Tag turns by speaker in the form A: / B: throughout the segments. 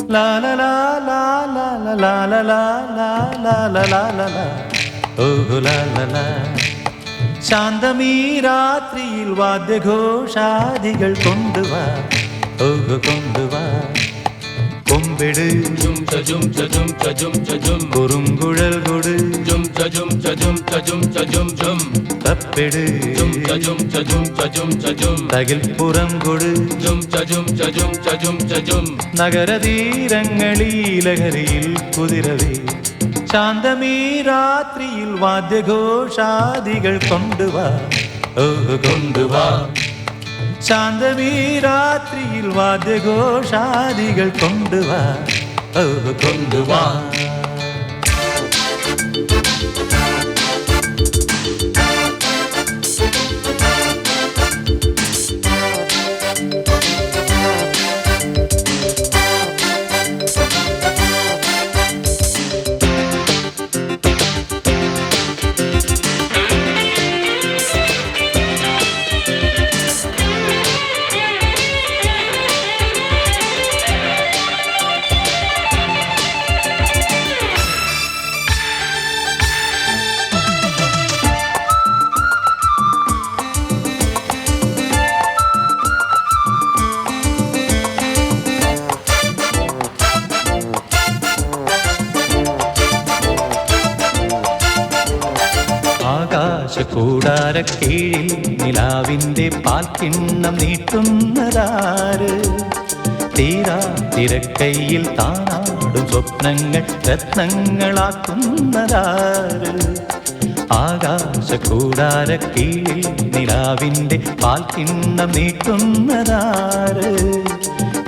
A: La la la la la la la la la la la la la la oh la la la ശാന്തമീ രാത്രിയിൽ വാദ്യഘോഷാദികൾ കൊണ്ടുവാ ഓഹ് കൊണ്ടുവാ കൊമ്പെട് കുറുങ്കുഴൽ കൊട് തപ്പെട് തകിൽപ്പുറം കൊട് നഗരതീരങ്ങളീലഹരിയിൽ കുതിരവേ ശാന്തമീ രാത്രിയിൽ വാദ്യഘോഷാദികൾ കൊണ്ടുവാ ഓഹ് കൊണ്ടുവാ ശാന്തമീ രാത്രിയിൽ വാദ്യഘോഷാദികൾ കൊണ്ടുവാ ഓഹ് കൊണ്ടുവാ കൂടാരക്കീഴിൽ നിലാവിൻ്റെ പാൽക്കിണ്ണം നീട്ടുന്നതാര് തീരാ തിരക്കൈയിൽ താനാടും സ്വപ്നങ്ങൾ രത്നങ്ങളാക്കുന്നതാര് ആകാശകൂടാരക്കീഴിൽ നിലാവിൻ്റെ പാൽക്കിണ്ണം നീട്ടുന്നതാര്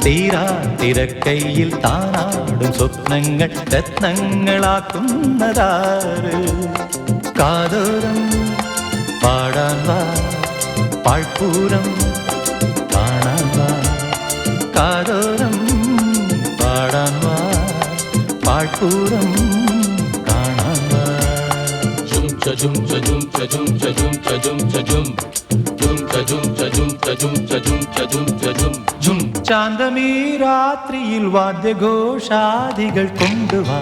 A: തീരാ തിരക്കൈയിൽ താനാടും സ്വപ്നങ്ങൾ രത്നങ്ങളാക്കുന്നതാര് കാതോരം പാടാൻ വാ പാഴ്പൂരം കാണാൻ വാ കാതോരം പാടാൻ വാ പാഴ്പൂരം കാണാൻ വാ ശാന്തമീ രാത്രിയിൽ വാദ്യഘോഷാദികൾ കൊണ്ടുവാ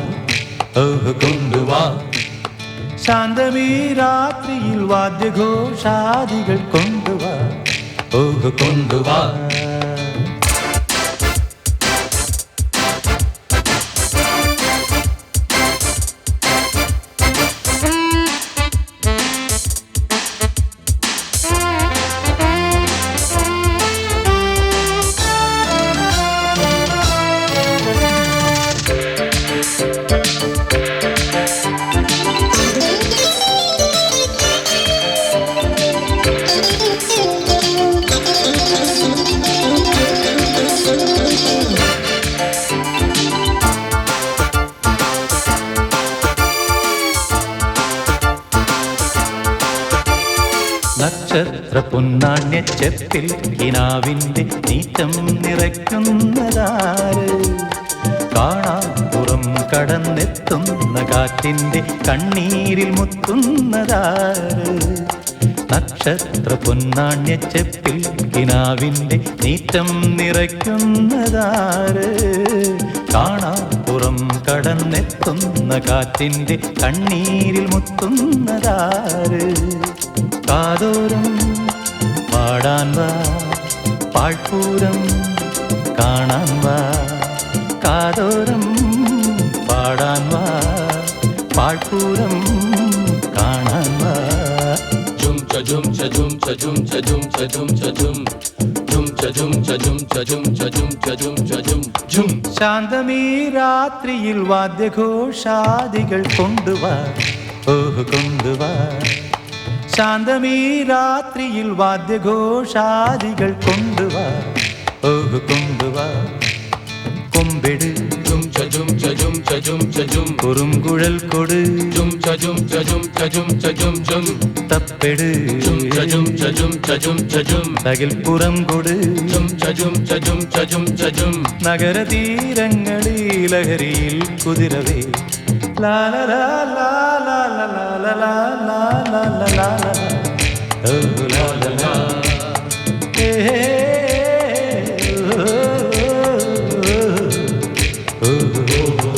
A: ഓഹ് കൊണ്ടുവാ ശാന്തമീ രാത്രിയിൽ വാദ്യഘോഷാദികൾ കൊണ്ടുവാ ഓഹ് കൊണ്ടുവാ നക്ഷത്ര പൊന്നാണ്യച്ചെപ്പിൽ കിനാവിൻ്റെ നീറ്റം നിറയ്ക്കുന്നതാര് കാണാപ്പുറം കടന്നെത്തുന്ന കാറ്റിൻ്റെ കണ്ണീരിൽ മുത്തുന്നതാര് നക്ഷത്ര പൊന്നാണ്യച്ചെപ്പിൽ കിനാവിൻ്റെ നീറ്റം നിറയ്ക്കുന്നതാര് കാണാപ്പുറം കടന്നെത്തുന്ന കാറ്റിൻ്റെ കണ്ണീരിൽ മുത്തുന്നതാര് കാതോരം പാടാൻ വാ പാഴ്പൂരം കാണാൻ വാ കാതോരം പാടാൻ വാ പാഴ്പൂരം കാണാൻ വാ ശാന്തമീ രാത്രിയിൽ വാദ്യഘോഷാദികൾ കൊണ്ടുവാ ഓഹ് കൊണ്ടുവാ ശാന്തമീ രാത്രിയിൽ വാദ്യഘോഷാദികൾ കൊണ്ടുവാ ഓഹ് കൊണ്ടുവാ കൊമ്പെട് കുറുങ്കുഴൽ കൊട് തപ്പെട് തകിൽപ്പുറം കൊട് നഗരതീരങ്ങളീലഹരിയിൽ കുതിരവേ la la la la la la la la la la la la la oh la la la hey ഓഹോ